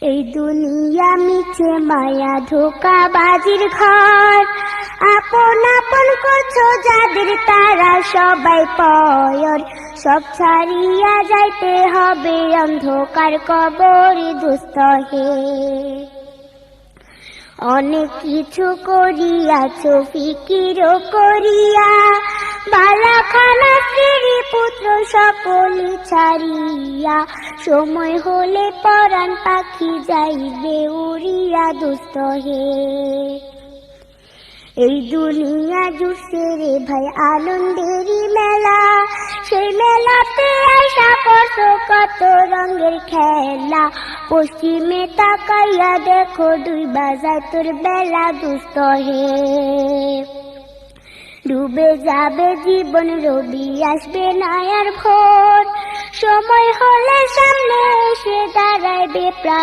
এই দুনিয়া মিছে মায়া ধোঁকাবাজির ঘর, আপন আপন করছো যাদের তারা সবাই পয়র, সব ছাড়িয়া যাইতে হবে অন্ধকার কবরে দোস্ত হে। অনেক কিছু করিয়াছো ফিকিরও করিয়া, বালাখানা স্ত্রী পুত্র সকলে ছাড়িয়া, সময় হলে পরাণ পাখি যাইবে উড়িয়া দোস্ত হে। এই দুনিয়া জুড়ছে রে ভাই আনন্দেরই মেলা, সেই মেলাতে আশা করছো কত রঙের খেলা, পশ্চিমে তাকাইয়া দেখো দুই বাজায় তোর বেলা দোস্ত হে। ডুবে যাবে জীবন রবি আসবে না আর ভোর, সময় হলে সামনে এসে দাঁড়াইবে প্রায়